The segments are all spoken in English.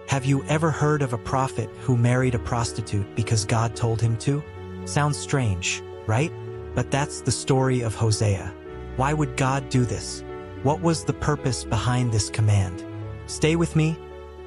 Have you ever heard of a prophet who married a prostitute because God told him to? Sounds strange, right? But that's the story of Hosea. Why would God do this? What was the purpose behind this command? Stay with me,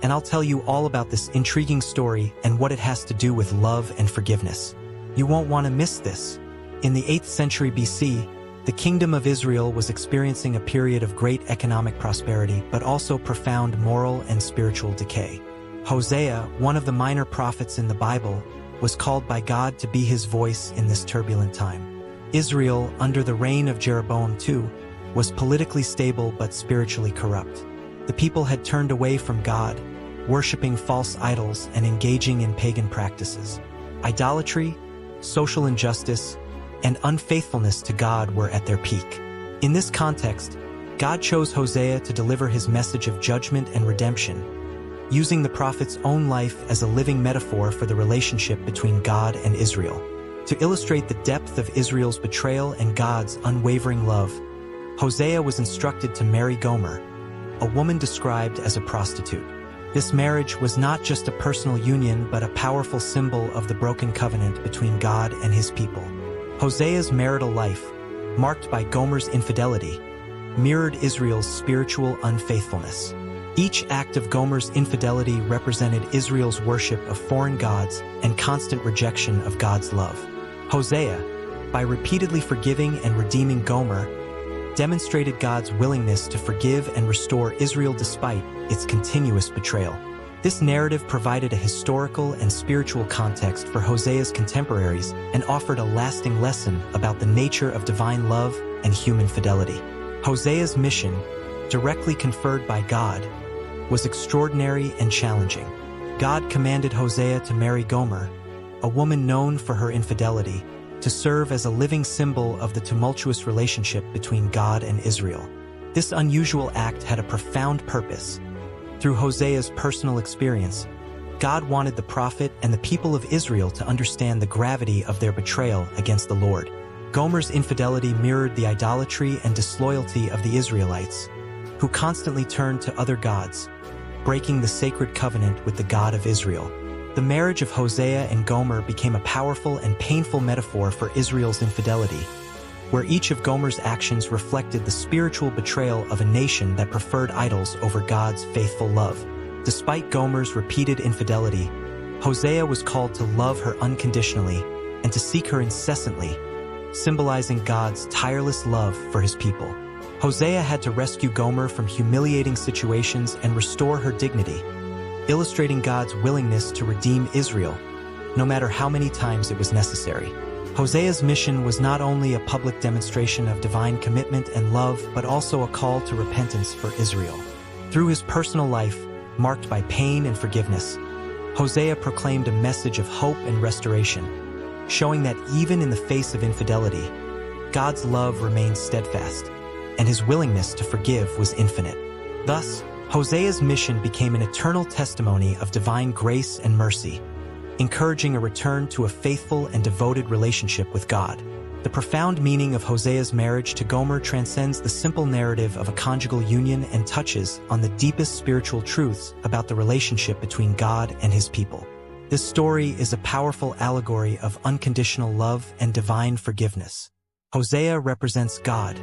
and I'll tell you all about this intriguing story and what it has to do with love and forgiveness. You won't want to miss this. In the 8th century BC, the Kingdom of Israel was experiencing a period of great economic prosperity, but also profound moral and spiritual decay. Hosea, one of the minor prophets in the Bible, was called by God to be his voice in this turbulent time. Israel, under the reign of Jeroboam II, was politically stable but spiritually corrupt. The people had turned away from God, worshiping false idols and engaging in pagan practices. Idolatry, social injustice, and unfaithfulness to God were at their peak. In this context, God chose Hosea to deliver his message of judgment and redemption, using the prophet's own life as a living metaphor for the relationship between God and Israel. To illustrate the depth of Israel's betrayal and God's unwavering love, Hosea was instructed to marry Gomer, a woman described as a prostitute. This marriage was not just a personal union but a powerful symbol of the broken covenant between God and his people. Hosea's marital life, marked by Gomer's infidelity, mirrored Israel's spiritual unfaithfulness. Each act of Gomer's infidelity represented Israel's worship of foreign gods and constant rejection of God's love. Hosea, by repeatedly forgiving and redeeming Gomer, demonstrated God's willingness to forgive and restore Israel despite its continuous betrayal. This narrative provided a historical and spiritual context for Hosea's contemporaries and offered a lasting lesson about the nature of divine love and human fidelity. Hosea's mission, directly conferred by God, was extraordinary and challenging. God commanded Hosea to marry Gomer, a woman known for her infidelity, to serve as a living symbol of the tumultuous relationship between God and Israel. This unusual act had a profound purpose. Through Hosea's personal experience, God wanted the prophet and the people of Israel to understand the gravity of their betrayal against the Lord. Gomer's infidelity mirrored the idolatry and disloyalty of the Israelites, who constantly turned to other gods, breaking the sacred covenant with the God of Israel. The marriage of Hosea and Gomer became a powerful and painful metaphor for Israel's infidelity, where each of Gomer's actions reflected the spiritual betrayal of a nation that preferred idols over God's faithful love. Despite Gomer's repeated infidelity, Hosea was called to love her unconditionally and to seek her incessantly, symbolizing God's tireless love for his people. Hosea had to rescue Gomer from humiliating situations and restore her dignity, illustrating God's willingness to redeem Israel, no matter how many times it was necessary. Hosea's mission was not only a public demonstration of divine commitment and love, but also a call to repentance for Israel. Through his personal life, marked by pain and forgiveness, Hosea proclaimed a message of hope and restoration, showing that even in the face of infidelity, God's love remained steadfast, and his willingness to forgive was infinite. Thus, Hosea's mission became an eternal testimony of divine grace and mercy, encouraging a return to a faithful and devoted relationship with God. The profound meaning of Hosea's marriage to Gomer transcends the simple narrative of a conjugal union and touches on the deepest spiritual truths about the relationship between God and his people. This story is a powerful allegory of unconditional love and divine forgiveness. Hosea represents God,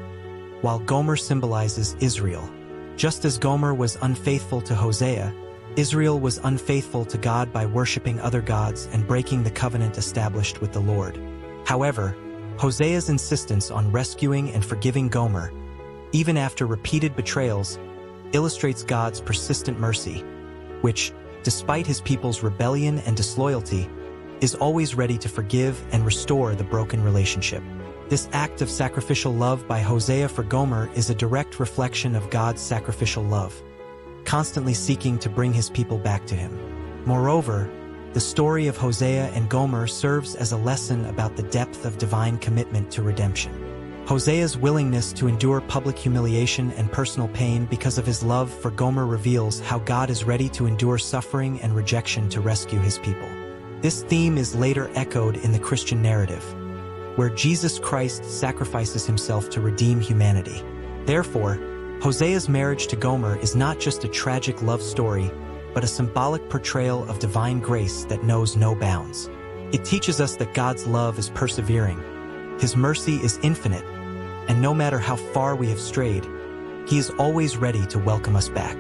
while Gomer symbolizes Israel. Just as Gomer was unfaithful to Hosea, Israel was unfaithful to God by worshiping other gods and breaking the covenant established with the Lord. However, Hosea's insistence on rescuing and forgiving Gomer, even after repeated betrayals, illustrates God's persistent mercy, which, despite his people's rebellion and disloyalty, is always ready to forgive and restore the broken relationship. This act of sacrificial love by Hosea for Gomer is a direct reflection of God's sacrificial love, constantly seeking to bring his people back to him. Moreover, the story of Hosea and Gomer serves as a lesson about the depth of divine commitment to redemption. Hosea's willingness to endure public humiliation and personal pain because of his love for Gomer reveals how God is ready to endure suffering and rejection to rescue his people. This theme is later echoed in the Christian narrative, where Jesus Christ sacrifices himself to redeem humanity. Therefore, Hosea's marriage to Gomer is not just a tragic love story, but a symbolic portrayal of divine grace that knows no bounds. It teaches us that God's love is persevering, His mercy is infinite, and no matter how far we have strayed, He is always ready to welcome us back.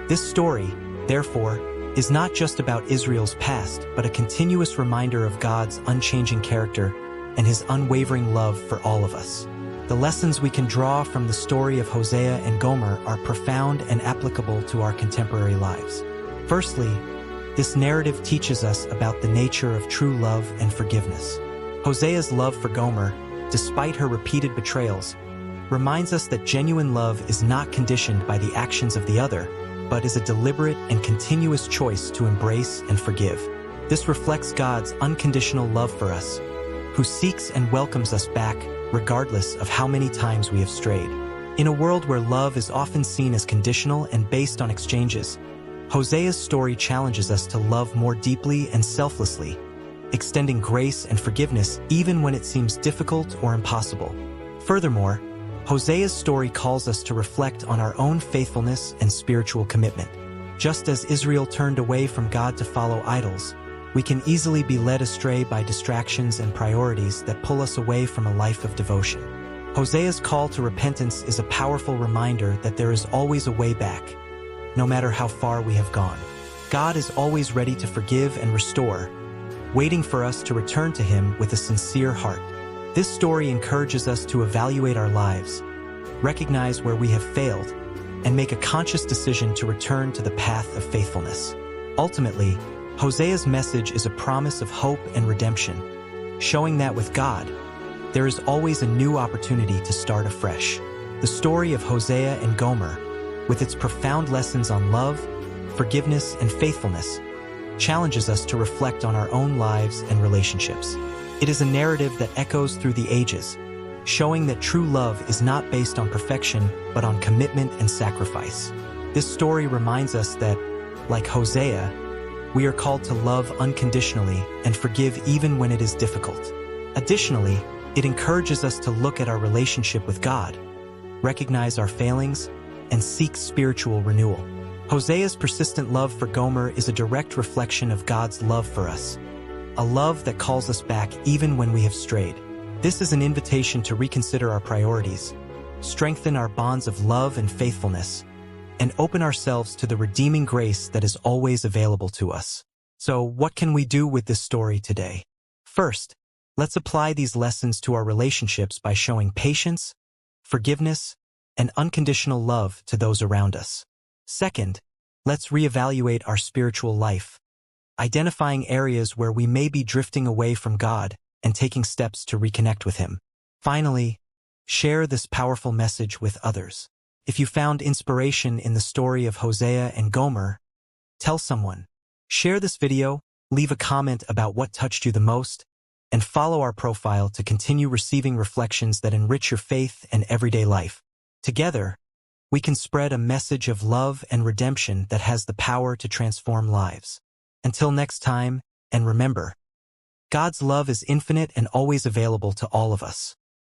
This story, therefore, is not just about Israel's past, but a continuous reminder of God's unchanging character and His unwavering love for all of us. The lessons we can draw from the story of Hosea and Gomer are profound and applicable to our contemporary lives. Firstly, this narrative teaches us about the nature of true love and forgiveness. Hosea's love for Gomer, despite her repeated betrayals, reminds us that genuine love is not conditioned by the actions of the other, but is a deliberate and continuous choice to embrace and forgive. This reflects God's unconditional love for us, who seeks and welcomes us back regardless of how many times we have strayed. In a world where love is often seen as conditional and based on exchanges, Hosea's story challenges us to love more deeply and selflessly, extending grace and forgiveness even when it seems difficult or impossible. Furthermore, Hosea's story calls us to reflect on our own faithfulness and spiritual commitment. Just as Israel turned away from God to follow idols, we can easily be led astray by distractions and priorities that pull us away from a life of devotion. Hosea's call to repentance is a powerful reminder that there is always a way back, no matter how far we have gone. God is always ready to forgive and restore, waiting for us to return to Him with a sincere heart. This story encourages us to evaluate our lives, recognize where we have failed, and make a conscious decision to return to the path of faithfulness. Ultimately, Hosea's message is a promise of hope and redemption, showing that with God, there is always a new opportunity to start afresh. The story of Hosea and Gomer, with its profound lessons on love, forgiveness, and faithfulness, challenges us to reflect on our own lives and relationships. It is a narrative that echoes through the ages, showing that true love is not based on perfection, but on commitment and sacrifice. This story reminds us that, like Hosea, we are called to love unconditionally and forgive even when it is difficult. Additionally, it encourages us to look at our relationship with God, recognize our failings, and seek spiritual renewal. Hosea's persistent love for Gomer is a direct reflection of God's love for us, a love that calls us back even when we have strayed. This is an invitation to reconsider our priorities, strengthen our bonds of love and faithfulness, and open ourselves to the redeeming grace that is always available to us. So, what can we do with this story today? First, let's apply these lessons to our relationships by showing patience, forgiveness, and unconditional love to those around us. Second, let's reevaluate our spiritual life, identifying areas where we may be drifting away from God and taking steps to reconnect with Him. Finally, share this powerful message with others. If you found inspiration in the story of Hosea and Gomer, tell someone. Share this video, leave a comment about what touched you the most, and follow our profile to continue receiving reflections that enrich your faith and everyday life. Together, we can spread a message of love and redemption that has the power to transform lives. Until next time, and remember, God's love is infinite and always available to all of us.